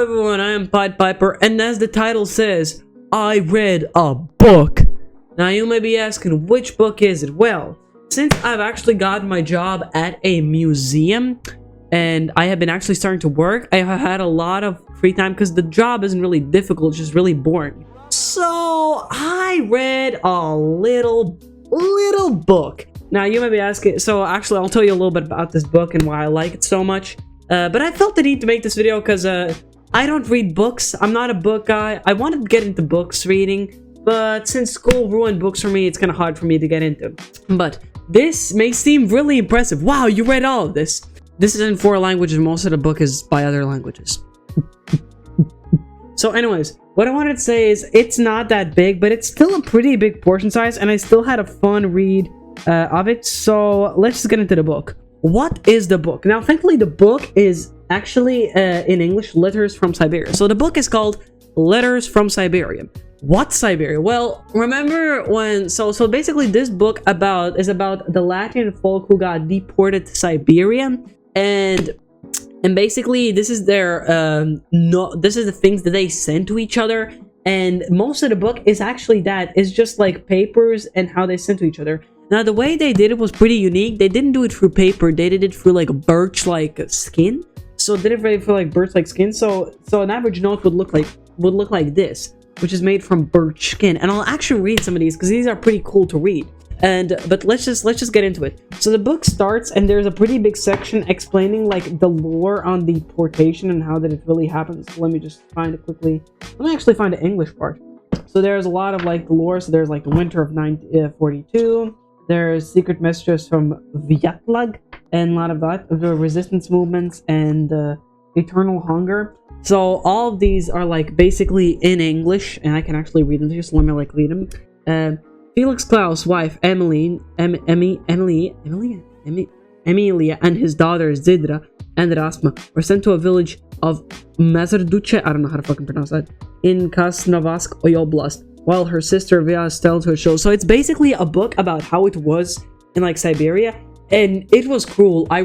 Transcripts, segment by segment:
Hello everyone, I am Pied Piper, and as the title says, I read a book. Now you may be asking, which book is it? Well, since I've actually got my job at a museum, and I have been actually starting to work, I have had a lot of free time because the job isn't really difficult, it's just really boring. So I read a little book. Now you may be asking, so actually I'll tell you a little bit about this book and why I like it so much. But I felt the need to make this video because I don't read books. I'm not a book guy. I wanted to get into books reading, but since school ruined books for me, it's kind of hard for me to get into. But this may seem really impressive. Wow, you read all of this. This is in 4 languages. Most of the book is by other languages. So anyways, what I wanted to say is it's not that big, but it's still a pretty big portion size, and I still had a fun read of it. So let's just get into the book. What is the book? Now, thankfully, the book is actually in English, Letters from Siberia. So the book is called Letters from Siberia. What's Siberia? Well, remember when... So basically, this book is about the Latvian folk who got deported to Siberia, and basically, this is their this is the things that they send to each other. And most of the book is actually that. It's just like papers and how they send to each other. Now, the way they did it was pretty unique. They didn't do it through paper. They did it through like birch-like skin. So they did it for like birch-like skin. So an average note would look like this, which is made from birch skin. And I'll actually read some of these because these are pretty cool to read. But let's just get into it. So the book starts, and there's a pretty big section explaining like the lore on deportation and how that it really happens. So let me just find it quickly. Let me actually find the English part. So there's a lot of like the lore. So there's like the winter of 1942. There's secret messages from Vyatlag and a lot of that, the resistance movements and eternal hunger. So all of these are like basically in English, and I can actually read them. Just let me like read them. Felix Klaus' wife Emilia, and his daughters Zidra and Rasma were sent to a village of Mazarduche, I don't know how to fucking pronounce that, in Krasnovarsk Oblast, while her sister Via tells her show. So it's basically a book about how it was in like Siberia, and it was cruel. I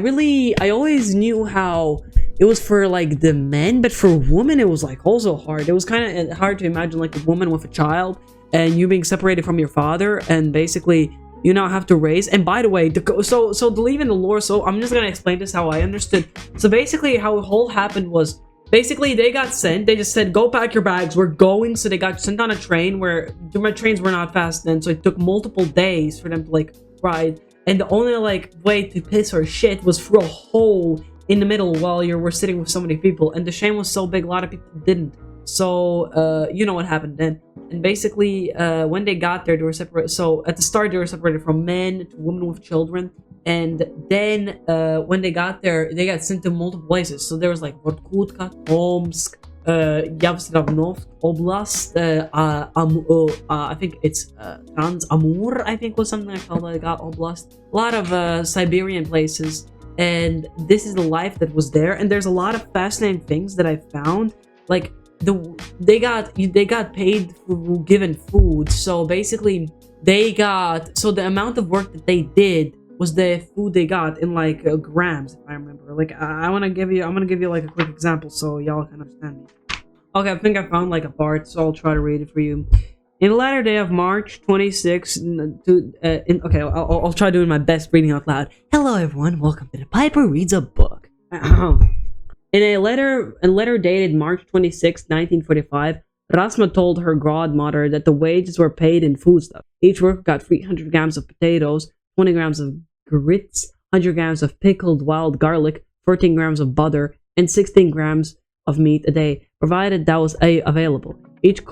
always knew how it was for like the men, but for women it was like also hard. It was kind of hard to imagine like a woman with a child and you being separated from your father, and basically you now have to raise. And by the way, so to leave in the lore, so I'm just gonna explain this how I understood. So basically how it whole happened was, basically they got sent, they just said go pack your bags, we're going. So they got sent on a train where the trains were not fast then, so it took multiple days for them to like ride, and the only like way to piss or shit was through a hole in the middle while you were sitting with so many people, and the shame was so big a lot of people didn't. So you know what happened then. And basically when they got there, they were separated. So at the start they were separated from men to women with children, and then when they got there, they got sent to multiple places. So there was like Vorkutka, Tomsk, Yavslavnov Oblast, I think it's Trans-Amur, I think was something like that, Oblast. A lot of Siberian places, and this is the life that was there. And there's a lot of fascinating things that I found, like they got paid for given food. So basically so the amount of work that they did was the food they got in like grams, if I remember. Like I'm gonna give you like a quick example so y'all can understand me. Okay, I think I found like a part, so I'll try to read it for you. In the latter day of March 26, okay, I'll try doing my best reading out loud. Hello everyone, welcome to the Piper Reads a Book. In a letter dated March 26, 1945, Rasma told her godmother that the wages were paid in foodstuff. Each worker got 300 grams of potatoes, 20 grams of grits, 100 grams of pickled wild garlic, 14 grams of butter, and 16 grams of meat a day, provided that was available. Each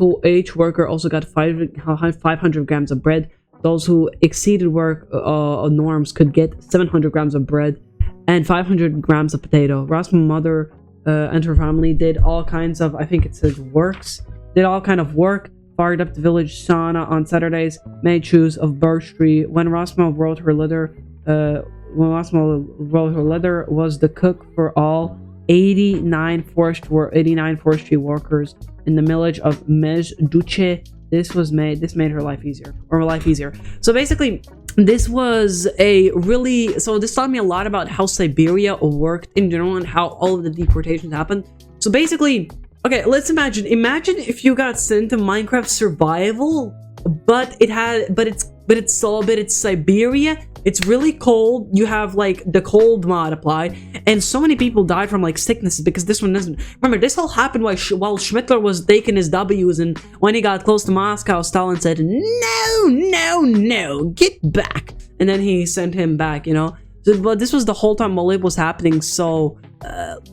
worker also got 500 grams of bread. Those who exceeded work norms could get 700 grams of bread and 500 grams of potato. Rasma's mother and her family did all kinds of, I think it says works, did all kind of work, fired up the village sauna on Saturdays, made shoes of birch tree. When Rasma wrote her letter, was the cook for all 89 forestry workers in the village of Mezduche. This made her life easier. So basically, this was this taught me a lot about how Siberia worked in general and how all of the deportations happened. So basically, Okay, let's imagine. Imagine if you got sent to Minecraft Survival, but it's Siberia. It's really cold. You have like the cold mod applied, and so many people died from like sicknesses because this one doesn't. Remember, this all happened while Schmittler was taking his W's, and when he got close to Moscow, Stalin said, "No, no, no, get back," and then he sent him back. You know. But this was the whole time while it was happening, so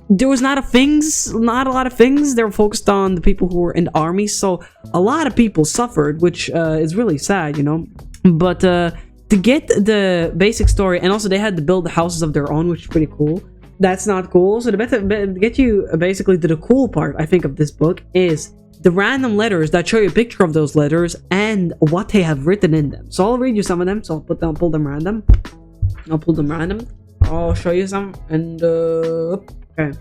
there was not a lot of things. They were focused on the people who were in the army, so a lot of people suffered, which is really sad, you know. But to get the basic story, and also they had to build the houses of their own, which is pretty cool. That's not cool. So to get you basically to the cool part, I think, of this book is the random letters that show you a picture of those letters and what they have written in them. So I'll read you some of them. So I'll pull them random. I'll show you some, and okay.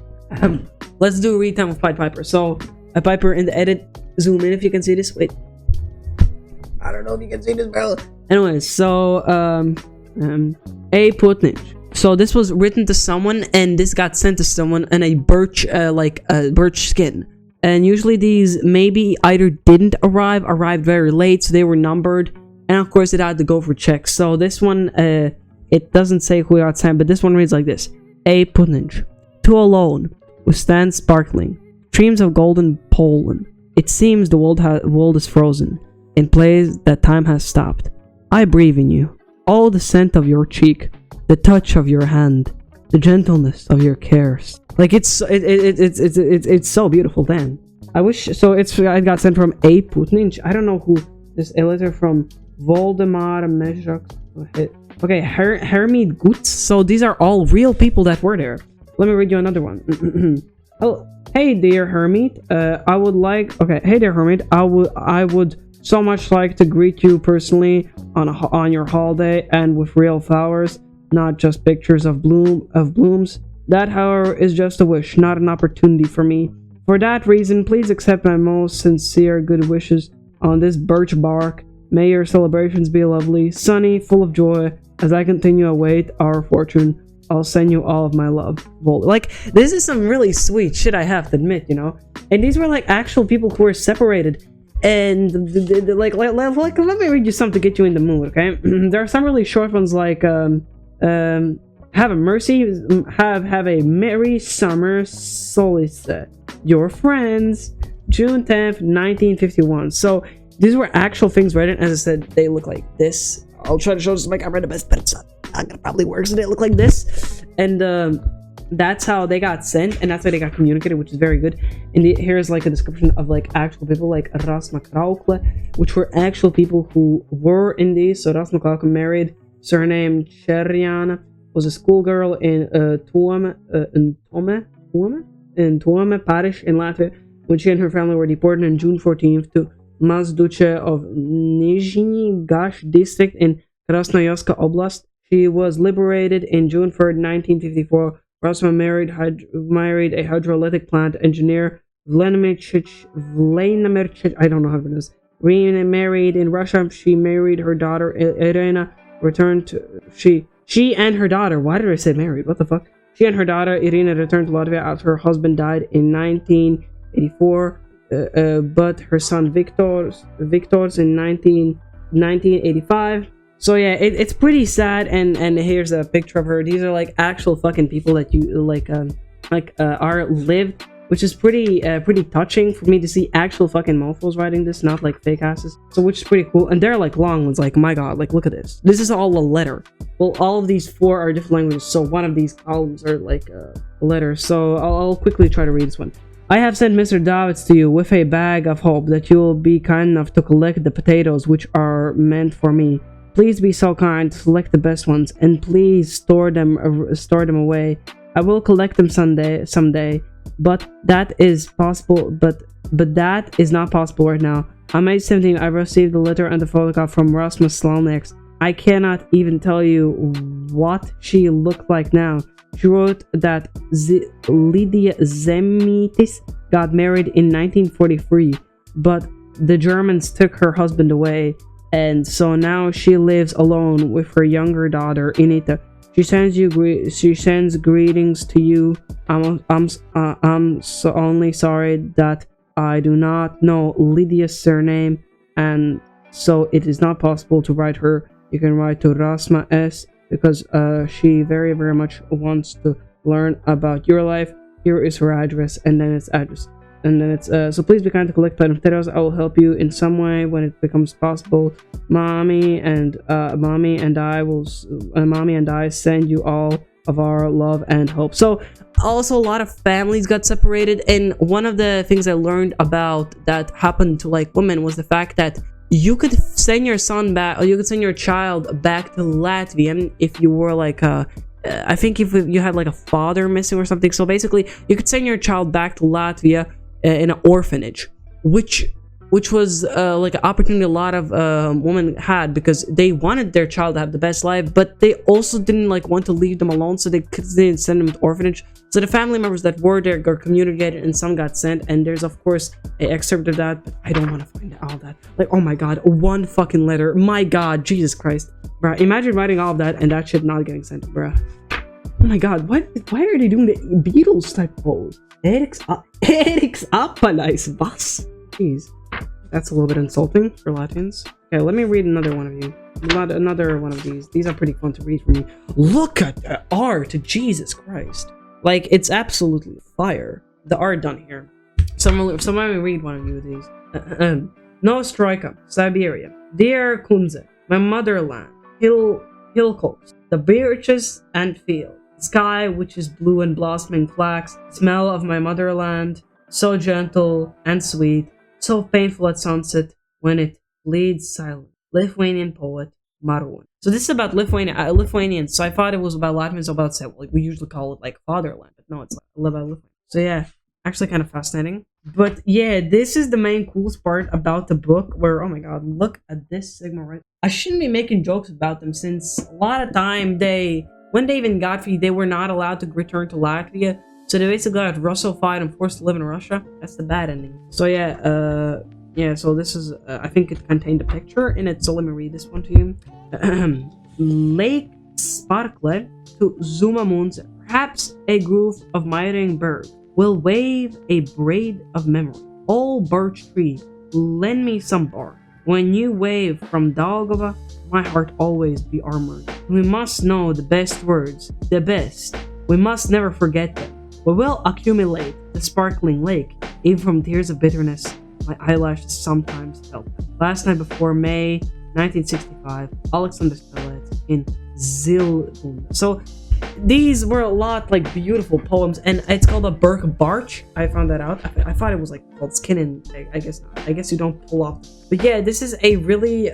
Let's do a read time of Pied Piper. So a Piper in the edit, zoom in if you can see this. Wait, I don't know if you can see this, bro. Anyways, so a Putnich. So this was written to someone, and this got sent to someone in a birch, like a birch skin. And usually these maybe either didn't arrived very late, so they were numbered, and of course it had to go for checks. So this one, it doesn't say who got sent, but this one reads like this: A Putnich, too alone, we stand sparkling, streams of golden pollen. It seems the world is frozen, in place that time has stopped. I breathe in you, all the scent of your cheek, the touch of your hand, the gentleness of your cares. Like it's so beautiful. Damn, I wish. So I got sent from A Putnich. I don't know who this. A letter from Voldemar Mezhok. Okay, Hermit Goots. So these are all real people that were there. Let me read you another one. Oh, hey dear Hermit. I would like. Okay, hey dear Hermit. I would so much like to greet you personally on your holiday and with real flowers, not just pictures of blooms. That, however, is just a wish, not an opportunity for me. For that reason, please accept my most sincere good wishes on this birch bark. May your celebrations be lovely, sunny, full of joy. As I continue to await our fortune, I'll send you all of my love. Like, this is some really sweet shit, I have to admit, you know? And these were, like, actual people who were separated. And, like, let me read you something to get you in the mood, okay? There are some really short ones, like, have a merry summer solace. Your friends, June 10th, 1951. So, these were actual things written. As I said, they look like this. I'll try to show this to my camera the best, but it's not gonna probably work. So they look like this, and that's how they got sent, and that's how they got communicated, which is very good. And here's like a description of like actual people, like Rasma Kraukle, which were actual people who were in these. So Rasma Kraukle married, surname Cherriana, was a schoolgirl in Tuome parish in Latvia when she and her family were deported on June 14th to Mazduche of Nizhny Gash district in Krasnoyarska Oblast. She was liberated in June 3rd, 1954. Rasma married a hydroelectric plant engineer, Vladimir I don't know how to pronounce. Remarried in Russia. She married her daughter Irina. She and her daughter. Why did I say married? What the fuck? She and her daughter Irina returned to Latvia after her husband died in 1984. But her son Victor's in 1985. So yeah, it's pretty sad. And here's a picture of her. These are like actual fucking people that you are lived, which is pretty touching for me to see actual fucking mofos writing this, not like fake asses. So which is pretty cool. And they're like long ones. Like my god, like look at this. This is all a letter. Well, all of these 4 are different languages. So one of these columns are like a letter. So I'll quickly try to read this one. I have sent Mr. Davids to you with a bag of hope that you will be kind enough to collect the potatoes which are meant for me. Please be so kind to select the best ones, and please store them away. I will collect them someday, but that is possible. But that is not possible right now. On May 17, I received the letter and the photograph from Rasmus Slalnex. I cannot even tell you what she looked like now. She wrote that Lydia Zemitis got married in 1943, but the Germans took her husband away, and so now she lives alone with her younger daughter, Inita. She sends greetings to you. I'm so only sorry that I do not know Lydia's surname, and so it is not possible to write her. You can write to Rasma S because she very very much wants to learn about your life. Here is her address, and then it's address, and then it's so please be kind to collect Planteros. I will help you in some way when it becomes possible. Mommy and I send you all of our love and hope. So also a lot of families got separated, and one of the things I learned about that happened to like women was the fact that you could send your son back, or you could send your child back to Latvia if you were like I think if you had like a father missing or something. So basically you could send your child back to Latvia in an orphanage, which was like an opportunity a lot of women had because they wanted their child to have the best life, but they also didn't like want to leave them alone, so they didn't send them to orphanage. So the family members that were there got communicated, and some got sent, and there's of course an excerpt of that, but I don't want to find all that. Like, oh my god, one fucking letter, my god, Jesus Christ, bruh, imagine writing all of that and that shit not getting sent, bruh. Oh my god, why are they doing the Beatles type pose? Eric's Appalais, was? Jeez. That's a little bit insulting for Latvians. Okay, let me read another one of you. Another one of these. These are pretty fun to read for me. Look at the art, Jesus Christ. Like, it's absolutely fire. The art done here. So let me read one of you of these. Nostroika, Siberia. Dear Kunze, my motherland. Hillcoats, the birches and field. Sky, which is blue and blossoming flax. Smell of my motherland. So gentle and sweet. So painful at sunset when it bleeds silent. Lithuanian poet Marun. So this is about Lithuanians. So I thought it was about Latvians, about like we usually call it like fatherland, but no, it's like about Lithuania. So yeah, actually kind of fascinating. But yeah, this is the main coolest part about the book. Where, oh my god, look at this Sigma right. I shouldn't be making jokes about them since a lot of time when they even got free, they were not allowed to return to Latvia. So they basically got Russified and forced to live in Russia. That's the bad ending. So yeah, so this is, I think it contained a picture in it, so let me read this one to you. Lake Sparkler to Zumamunds, perhaps a grove of miring bird, will wave a braid of memory. Old birch tree, lend me some bark. When you wave from Daugava, my heart always be armored. We must know the best words, the best. We must never forget them. We will accumulate the sparkling lake, even from tears of bitterness. My eyelashes sometimes help. Last night before May 1965, Alexander Spellet in Zilbund. So these were a lot like beautiful poems, and it's called a Burke Barch. I found that out. I thought it was like called Skin and I guess not. I guess you don't pull off. But yeah, this is a really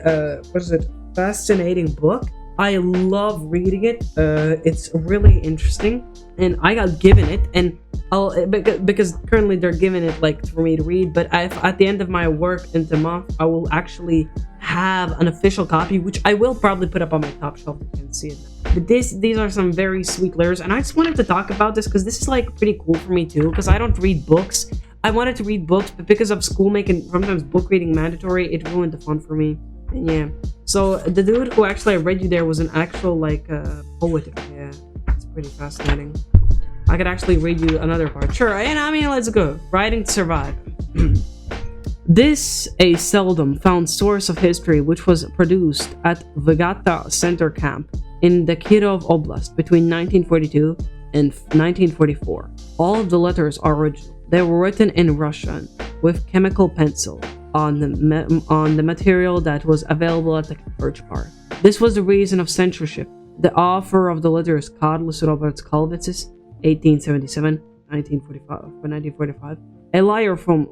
fascinating book. I love reading it. It's really interesting, and I got given it, and because currently they're giving it like for me to read. But at the end of my work in the month, I will actually have an official copy, which I will probably put up on my top shelf. You can see it. But these are some very sweet letters, and I just wanted to talk about this because this is like pretty cool for me too. Because I don't read books. I wanted to read books, but because of school making sometimes book reading mandatory, it ruined the fun for me. And yeah. So the dude who actually read you there was an actual like poet. Yeah, it's pretty fascinating. I could actually read you another part. Sure, and I mean, let's go. Writing to Survive. This a seldom found source of history which was produced at Vigata Center Camp in the Kirov Oblast between 1942 and 1944. All of the letters are original. They were written in Russian with chemical pencil on the material that was available at the Birch Park. This was the reason of censorship. The author of the letters, Karlis Roberts Kalvitsis, 1877-1945, a lawyer from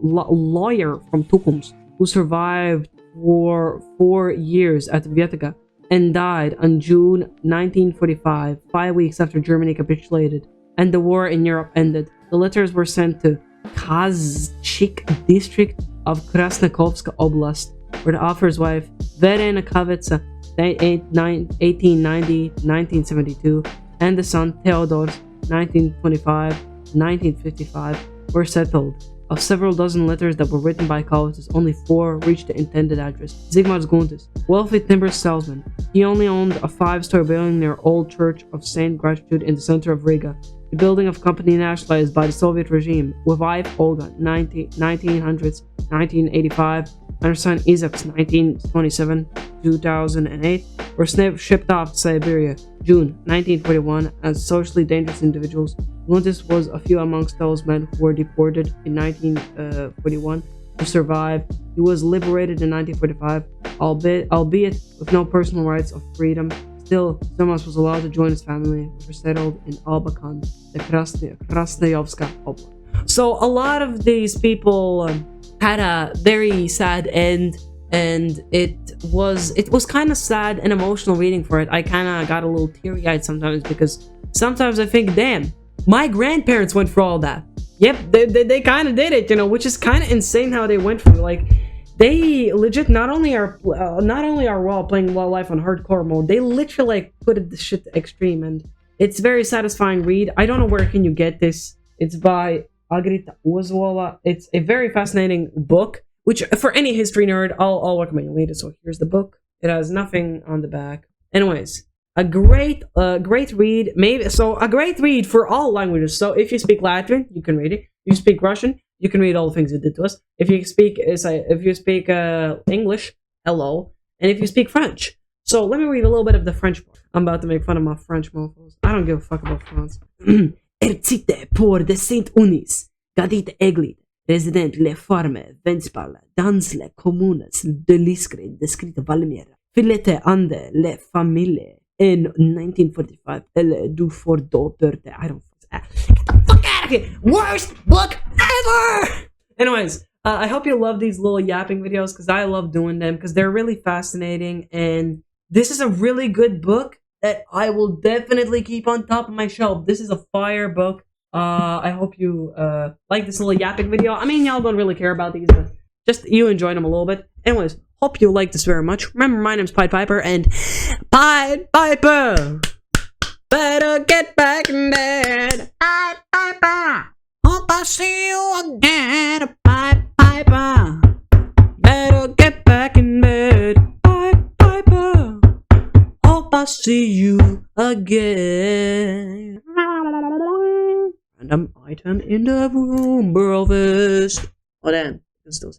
Tukums who survived for 4 years at Vietnam and died on June 1945, 5 weeks after Germany capitulated and the war in Europe ended. The letters were sent to Kazchik district of Krasnokovska Oblast, where the author's wife, Verena Kavitsa, 1890-1972, and the son, Theodor, 1925-1955, were settled. Of several dozen letters that were written by Kaulitis, only 4 reached the intended address. Zigmars Guntis, wealthy timber salesman. He only owned a 5-story building near Old Church of Saint Gratitude in the center of Riga. The building of company nationalized by the Soviet regime. With wife Olga, 1900s, 1985, and her son Isaac's 1927, 2008, were shipped off to Siberia, June 1941, as socially dangerous individuals. Guntis was a few amongst those men who were deported in 1941 to survive. He was liberated in 1945, albeit with no personal rights of freedom. Still, Zigmars was allowed to join his family, which were settled in Albakan, the Krasnoyarska Oblast. So a lot of these people had a very sad end, and it was kind of sad and emotional reading for it. I kind of got a little teary-eyed sometimes, because sometimes I think, damn, my grandparents went through all that. Yep, they kind of did it, you know, which is kind of insane how they went through. Like, they legit not only are Raw playing Wild Life on hardcore mode, they literally like put the shit to extreme, and it's very satisfying read. I don't know where can you get this. It's by Agrita Uozwola. It's a very fascinating book, which for any history nerd, I'll recommend you read it. So here's the book. It has nothing on the back. Anyways, a great read. Maybe so a great read for all languages. So if you speak Latin, you can read it. If you speak Russian, you can read all the things it did to us. If you speak English, hello, and if you speak French. So let me read a little bit of the French book. I'm about to make fun of my French mofos. I don't give a fuck about France. Ercite pour de Saint-Unis, gadit eglit, resident le forme, venspal, dans le communes de l'Iscre, descrite Valmiera, filete ande le famille in 1945, elle du Fordo Perte. I don't get the fuck out of here! Worst book ever! Anyways, I hope you love these little yapping videos, because I love doing them, because they're really fascinating, and this is a really good book that I will definitely keep on top of my shelf. This is a fire book. I hope you like this little yapping video. I mean, y'all don't really care about these, but just you enjoy them a little bit. Anyways, hope you like this very much. Remember, my name's Pied Piper, and Pied Piper, better get back in bed. Pied Piper, hope I see you again. Pied Piper, better get back in bed. Pied Piper, hope I see you again. Random item in the room, bro. Oh damn, it's still